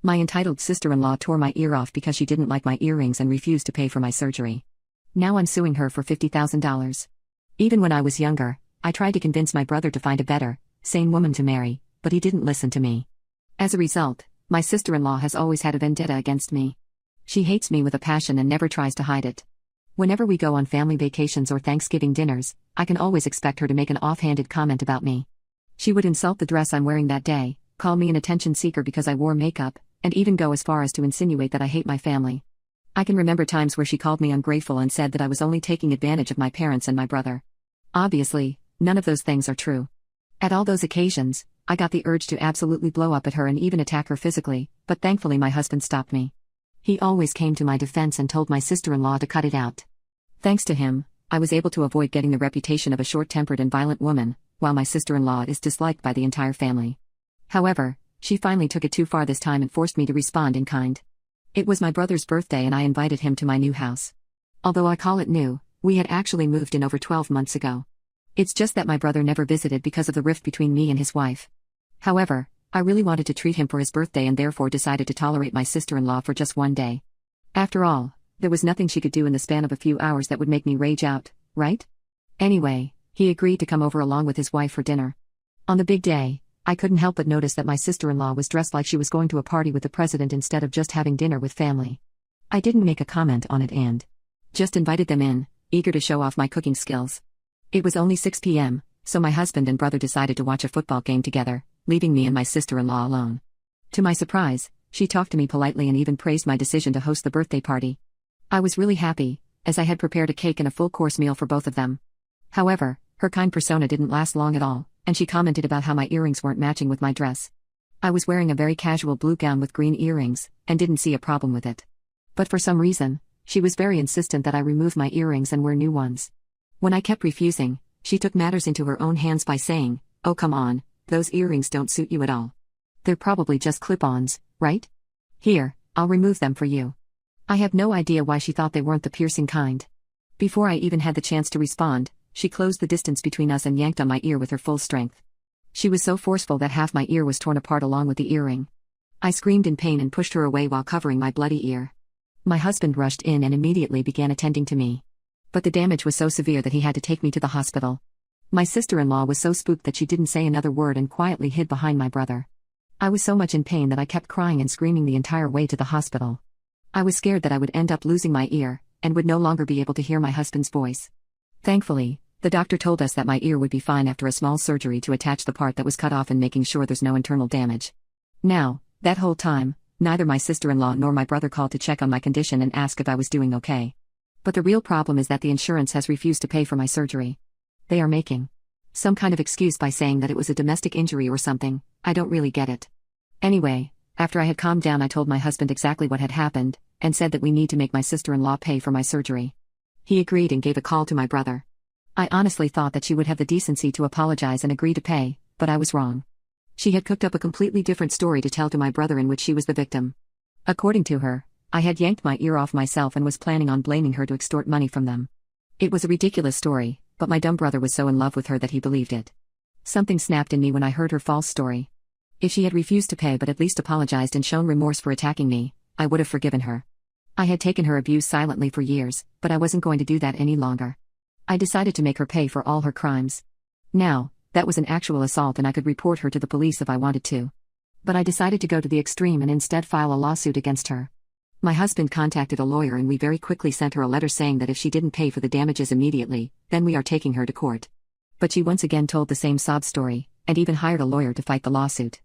My entitled sister-in-law tore my ear off because she didn't like my earrings and refused to pay for my surgery. Now I'm suing her for $50,000. Even when I was younger, I tried to convince my brother to find a better, sane woman to marry, but he didn't listen to me. As a result, my sister-in-law has always had a vendetta against me. She hates me with a passion and never tries to hide it. Whenever we go on family vacations or Thanksgiving dinners, I can always expect her to make an offhanded comment about me. She would insult the dress I'm wearing that day, call me an attention seeker because I wore makeup, and even go as far as to insinuate that I hate my family. I can remember times where she called me ungrateful and said that I was only taking advantage of my parents and my brother. Obviously, none of those things are true. At all those occasions, I got the urge to absolutely blow up at her and even attack her physically, but thankfully my husband stopped me. He always came to my defense and told my sister-in-law to cut it out. Thanks to him, I was able to avoid getting the reputation of a short-tempered and violent woman, while my sister-in-law is disliked by the entire family. However, she finally took it too far this time and forced me to respond in kind. It was my brother's birthday and I invited him to my new house. Although I call it new, we had actually moved in over 12 months ago. It's just that my brother never visited because of the rift between me and his wife. However, I really wanted to treat him for his birthday and therefore decided to tolerate my sister-in-law for just one day. After all, there was nothing she could do in the span of a few hours that would make me rage out, right? Anyway, he agreed to come over along with his wife for dinner. On the big day, I couldn't help but notice that my sister-in-law was dressed like she was going to a party with the president instead of just having dinner with family. I didn't make a comment on it and just invited them in, eager to show off my cooking skills. It was only 6 p.m., so my husband and brother decided to watch a football game together, leaving me and my sister-in-law alone. To my surprise, she talked to me politely and even praised my decision to host the birthday party. I was really happy, as I had prepared a cake and a full-course meal for both of them. However, her kind persona didn't last long at all, and she commented about how my earrings weren't matching with my dress. I was wearing a very casual blue gown with green earrings, and didn't see a problem with it. But for some reason, she was very insistent that I remove my earrings and wear new ones. When I kept refusing, she took matters into her own hands by saying, "Oh come on, those earrings don't suit you at all. They're probably just clip-ons, right? Here, I'll remove them for you." I have no idea why she thought they weren't the piercing kind. Before I even had the chance to respond, she closed the distance between us and yanked on my ear with her full strength. She was so forceful that half my ear was torn apart along with the earring. I screamed in pain and pushed her away while covering my bloody ear. My husband rushed in and immediately began attending to me. But the damage was so severe that he had to take me to the hospital. My sister-in-law was so spooked that she didn't say another word and quietly hid behind my brother. I was so much in pain that I kept crying and screaming the entire way to the hospital. I was scared that I would end up losing my ear, and would no longer be able to hear my husband's voice. Thankfully, the doctor told us that my ear would be fine after a small surgery to attach the part that was cut off and making sure there's no internal damage. Now, that whole time, neither my sister-in-law nor my brother called to check on my condition and ask if I was doing okay. But the real problem is that the insurance has refused to pay for my surgery. They are making some kind of excuse by saying that it was a domestic injury or something. I don't really get it. Anyway, after I had calmed down, I told my husband exactly what had happened, and said that we need to make my sister-in-law pay for my surgery. He agreed and gave a call to my brother. I honestly thought that she would have the decency to apologize and agree to pay, but I was wrong. She had cooked up a completely different story to tell to my brother in which she was the victim. According to her, I had yanked my ear off myself and was planning on blaming her to extort money from them. It was a ridiculous story, but my dumb brother was so in love with her that he believed it. Something snapped in me when I heard her false story. If she had refused to pay but at least apologized and shown remorse for attacking me, I would have forgiven her. I had taken her abuse silently for years, but I wasn't going to do that any longer. I decided to make her pay for all her crimes. Now, that was an actual assault and I could report her to the police if I wanted to. But I decided to go to the extreme and instead file a lawsuit against her. My husband contacted a lawyer and we very quickly sent her a letter saying that if she didn't pay for the damages immediately, then we are taking her to court. But she once again told the same sob story, and even hired a lawyer to fight the lawsuit.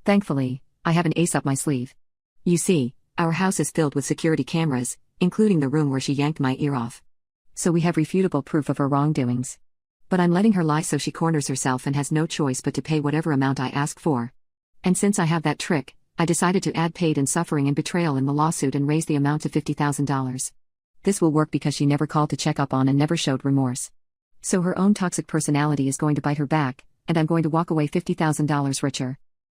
Thankfully, I have an ace up my sleeve. You see, our house is filled with security cameras, including the room where she yanked my ear off. So we have refutable proof of her wrongdoings. But I'm letting her lie so she corners herself and has no choice but to pay whatever amount I ask for. And since I have that trick, I decided to add pain and suffering and betrayal in the lawsuit and raise the amount to $50,000. This will work because she never called to check up on and never showed remorse. So her own toxic personality is going to bite her back, and I'm going to walk away $50,000 richer.